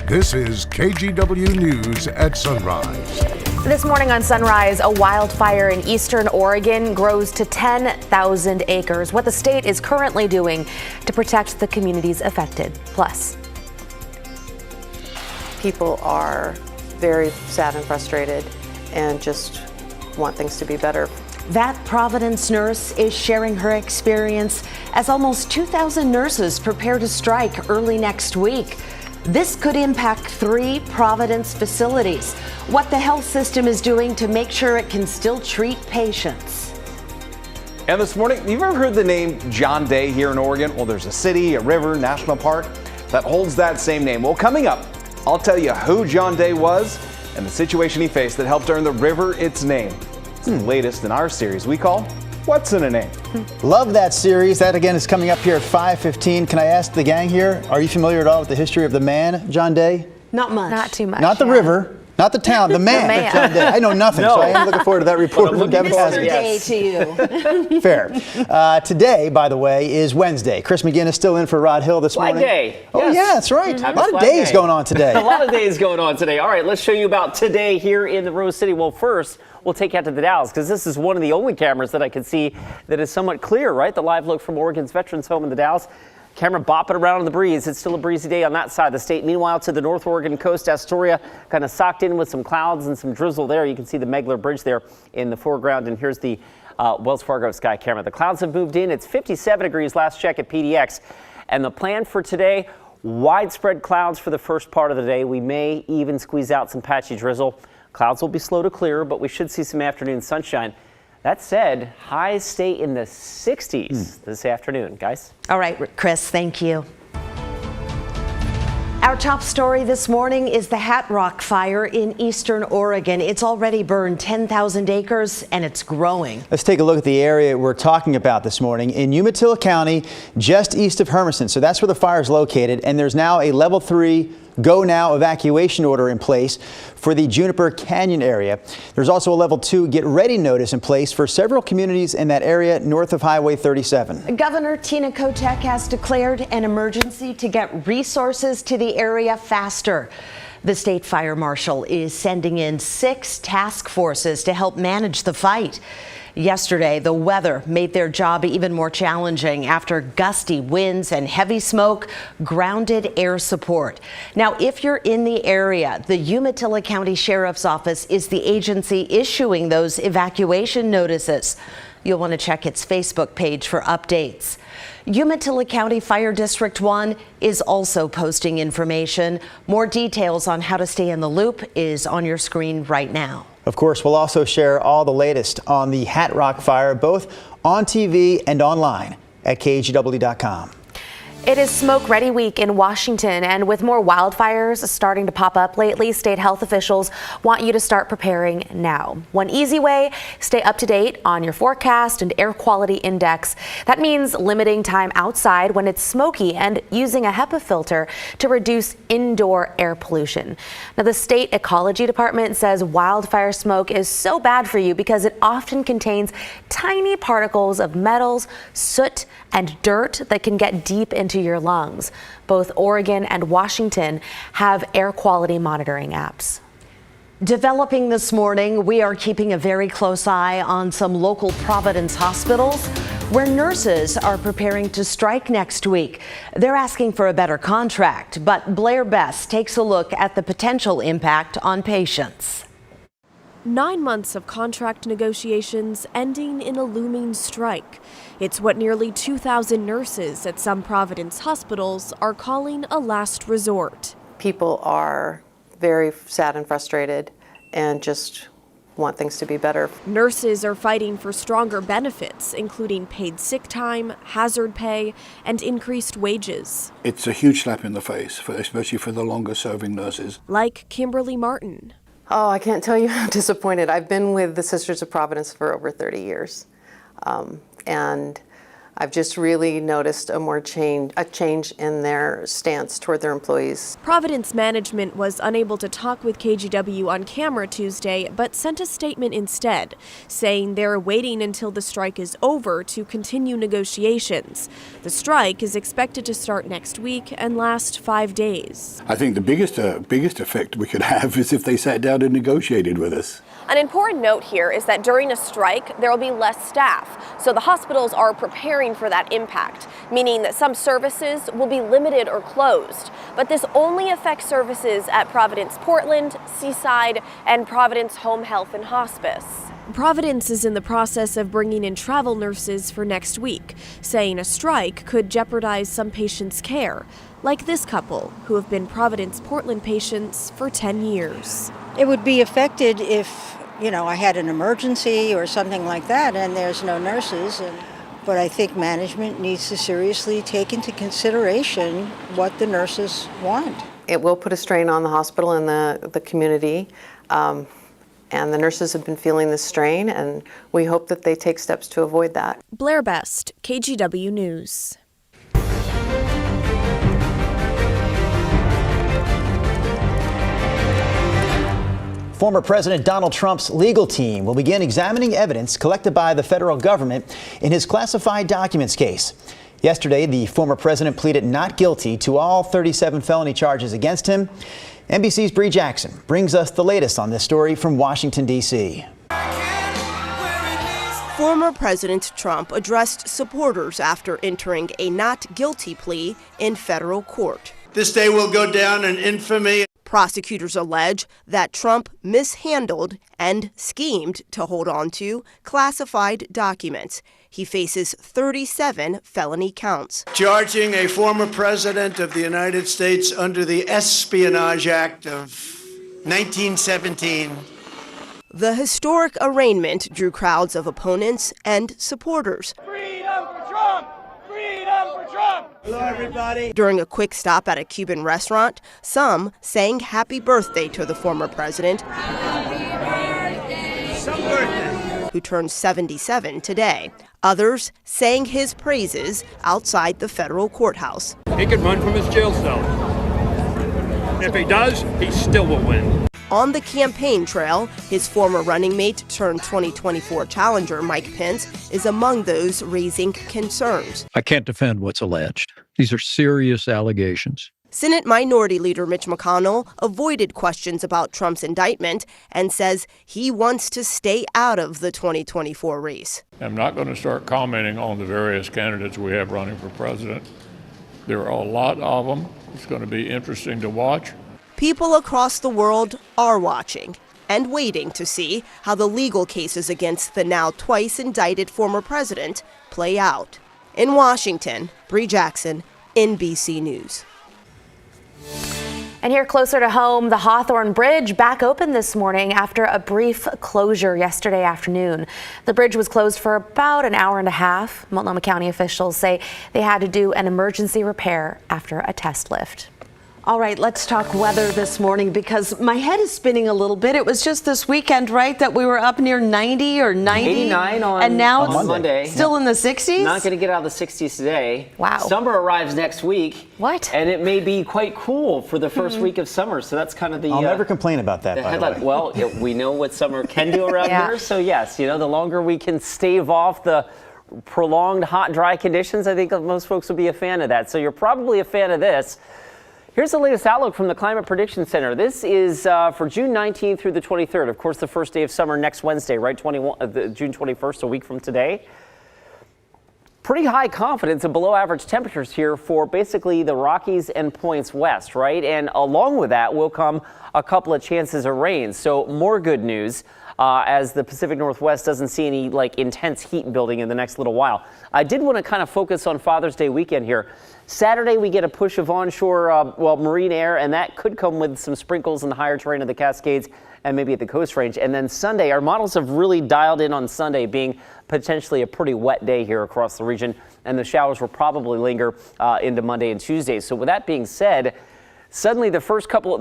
This is KGW News at Sunrise. This morning on Sunrise, a wildfire in eastern Oregon grows to 10,000 acres. What the state is currently doing to protect the communities affected. Plus, people are very sad and frustrated and just want things to be better. That Providence nurse is sharing her experience as almost 2,000 nurses prepare to strike early next week. This could impact 3 Providence facilities. What the health system is doing to make sure it can still treat patients. And this morning, you've ever heard the name John Day here in Oregon? Well, there's a city, a river, national park that holds that same name. Well, coming up, I'll tell you who John Day was and the situation he faced that helped earn the river its name. It's the latest in our series we call What's in a Name? Love that series. That again is coming up here at 5:15. Can I ask the gang here, are you familiar at all with the history of the man, John Day? Not much. not too much. Not the river, not the town, the man, man. John Day. I know nothing, so I am looking forward to that report from Devin Mr. Cassidy. Day to you. Fair. Today, by the way, is Wednesday. Chris McGinn is still in for Rod Hill this morning. Day. Oh, Yes. yeah, that's right. Happy A lot of Flag days Day. going on today. A lot of days going on today. All right, let's show you about today here in the Rose City. Well, first, we'll take you out to the Dalles because this is one of the only cameras that I can see that is somewhat clear, right? The live look from Oregon's Veterans Home in the Dalles. Camera bopping around in the breeze. It's still a breezy day on that side of the state. Meanwhile, to the North Oregon coast, Astoria kind of socked in with some clouds and some drizzle there. You can see the Megler Bridge there in the foreground. And here's the Wells Fargo sky camera. The clouds have moved in. It's 57 degrees last check at PDX. And the plan for today, widespread clouds for the first part of the day. We may even squeeze out some patchy drizzle. Clouds will be slow to clear, but we should see some afternoon sunshine. That said, highs stay in the 60s this afternoon, guys. All right, Chris, thank you. Our top story this morning is the Hat Rock fire in eastern Oregon. It's already burned 10,000 acres and it's growing. Let's take a look at the area we're talking about this morning in Umatilla County, just east of Hermiston. So that's where the fire is located, and there's now a level 3 go now evacuation order in place for the Juniper Canyon area. There's also a level 2 get ready notice in place for several communities in that area north of Highway 37. Governor Tina Kotek has declared an emergency to get resources to the area faster. The state fire marshal is sending in 6 task forces to help manage the fight. Yesterday, the weather made their job even more challenging after gusty winds and heavy smoke grounded air support. Now, if you're in the area, the Umatilla County Sheriff's Office is the agency issuing those evacuation notices. You'll want to check its Facebook page for updates. Umatilla County Fire District 1 is also posting information. More details on how to stay in the loop is on your screen right now. Of course, we'll also share all the latest on the Hat Rock fire, both on TV and online at KGW.com. It is Smoke Ready Week in Washington, and with more wildfires starting to pop up lately, state health officials want you to start preparing now. One easy way, stay up to date on your forecast and air quality index. That means limiting time outside when it's smoky and using a HEPA filter to reduce indoor air pollution. Now, the state ecology department says wildfire smoke is so bad for you because it often contains tiny particles of metals, soot, and dirt that can get deep into your lungs. Both Oregon and Washington have air quality monitoring apps. Developing this morning, we are keeping a very close eye on some local Providence hospitals where nurses are preparing to strike next week. They're asking for a better contract, but Blair Best takes a look at the potential impact on patients. 9 months of contract negotiations ending in a looming strike. It's what nearly 2,000 nurses at some Providence hospitals are calling a last resort. People are very sad and frustrated and just want things to be better. Nurses are fighting for stronger benefits, including paid sick time, hazard pay, and increased wages. It's a huge slap in the face, especially for the longer serving nurses. Like Kimberly Martin. Oh, I can't tell you how disappointed. I've been with the Sisters of Providence for over 30 years. And I've just really noticed a change in their stance toward their employees. Providence management was unable to talk with KGW on camera Tuesday, but sent a statement instead, saying they're waiting until the strike is over to continue negotiations. The strike is expected to start next week and last 5 days. I think the biggest effect we could have is if they sat down and negotiated with us. An important note here is that during a strike, there will be less staff, so the hospitals are preparing for that impact, meaning that some services will be limited or closed. But this only affects services at Providence Portland, Seaside, and Providence Home Health and Hospice. Providence is in the process of bringing in travel nurses for next week, saying a strike could jeopardize some patients' care, like this couple who have been Providence Portland patients for 10 years. It would be affected if, I had an emergency or something like that and there's no nurses. But I think management needs to seriously take into consideration what the nurses want. It will put a strain on the hospital and the community. And the nurses have been feeling the strain, and we hope that they take steps to avoid that. Blair Best, KGW News. Former President Donald Trump's legal team will begin examining evidence collected by the federal government in his classified documents case. Yesterday, the former president pleaded not guilty to all 37 felony charges against him. NBC's Bree Jackson brings us the latest on this story from Washington, D.C. Former President Trump addressed supporters after entering a not guilty plea in federal court. This day will go down in infamy. Prosecutors allege that Trump mishandled and schemed to hold on to classified documents. He faces 37 felony counts. Charging a former president of the United States under the Espionage Act of 1917. The historic arraignment drew crowds of opponents and supporters. Freedom for Trump! Freedom for Trump! Hello, everybody. During a quick stop at a Cuban restaurant, some sang happy birthday to the former president, who turned 77 today. Others sang his praises outside the federal courthouse. He could run from his jail cell. If he does, he still will win. On the campaign trail, his former running mate turned 2024 challenger Mike Pence is among those raising concerns. I can't defend what's alleged. These are serious allegations. Senate Minority Leader Mitch McConnell avoided questions about Trump's indictment and says he wants to stay out of the 2024 race. I'm not going to start commenting on the various candidates we have running for president. There are a lot of them. It's going to be interesting to watch. People across the world are watching and waiting to see how the legal cases against the now twice indicted former president play out. In Washington, Bree Jackson, NBC News. And here closer to home, the Hawthorne Bridge back open this morning after a brief closure yesterday afternoon. The bridge was closed for about an hour and a half. Multnomah County officials say they had to do an emergency repair after a test lift. All right, let's talk weather this morning because my head is spinning a little bit. It was just this weekend, right, that we were up near 90 or 90? 89 and now on Monday. Still in the 60s? Not going to get out of the 60s today. Wow. Summer arrives next week. What? And it may be quite cool for the first week of summer. So that's kind of the... I'll never complain about that, by the way. Well, we know what summer can do around here. So yes, the longer we can stave off the prolonged hot, dry conditions, I think most folks will be a fan of that. So you're probably a fan of this. Here's the latest outlook from the Climate Prediction Center. This is for June 19th through the 23rd. Of course, the first day of summer next Wednesday, right? June 21st, a week from today. Pretty high confidence of below average temperatures here for basically the Rockies and points west, right? And along with that will come a couple of chances of rain. So more good news as the Pacific Northwest doesn't see any intense heat building in the next little while. I did want to kind of focus on Father's Day weekend here. Saturday, we get a push of onshore, marine air, and that could come with some sprinkles in the higher terrain of the Cascades and maybe at the Coast Range. And then Sunday, our models have really dialed in on Sunday being potentially a pretty wet day here across the region, and the showers will probably linger into Monday and Tuesday. So with that being said, suddenly the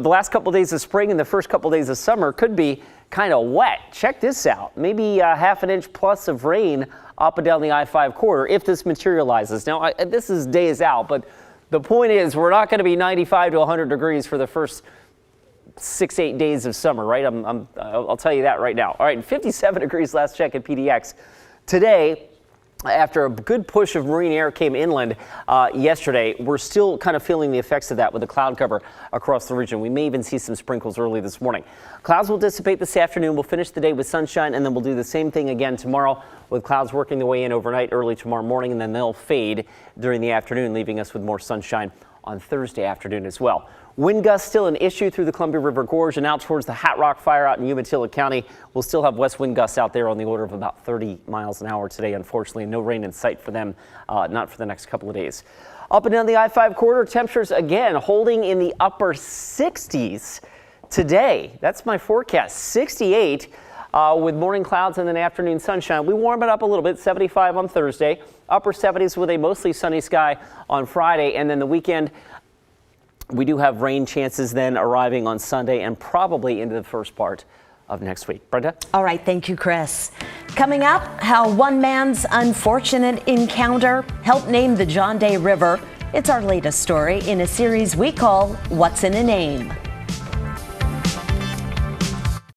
last couple of days of spring and the first couple of days of summer could be kind of wet. Check this out. Maybe half an inch plus of rain up and down the I-5 corridor if this materializes. Now, this is days out, but the point is we're not going to be 95 to 100 degrees for the first 6-8 days of summer, right? I'll tell you that right now. All right, 57 degrees last check at PDX. Today, after a good push of marine air came inland yesterday, we're still kind of feeling the effects of that with the cloud cover across the region. We may even see some sprinkles early this morning. Clouds will dissipate this afternoon. We'll finish the day with sunshine, and then we'll do the same thing again tomorrow with clouds working their way in overnight, early tomorrow morning, and then they'll fade during the afternoon, leaving us with more sunshine on Thursday afternoon as well. Wind gusts still an issue through the Columbia River Gorge and out towards the Hat Rock Fire out in Umatilla County. We'll still have west wind gusts out there on the order of about 30 miles an hour today. Unfortunately, no rain in sight for them, not for the next couple of days. Up and down the I-5 corridor, temperatures again holding in the upper 60s today. That's my forecast, 68 with morning clouds and then afternoon sunshine. We warm it up a little bit, 75 on Thursday, upper 70s with a mostly sunny sky on Friday, and then the weekend, we do have rain chances then arriving on Sunday and probably into the first part of next week. Brenda? All right, thank you, Chris. Coming up, how one man's unfortunate encounter helped name the John Day River. It's our latest story in a series we call What's in a Name.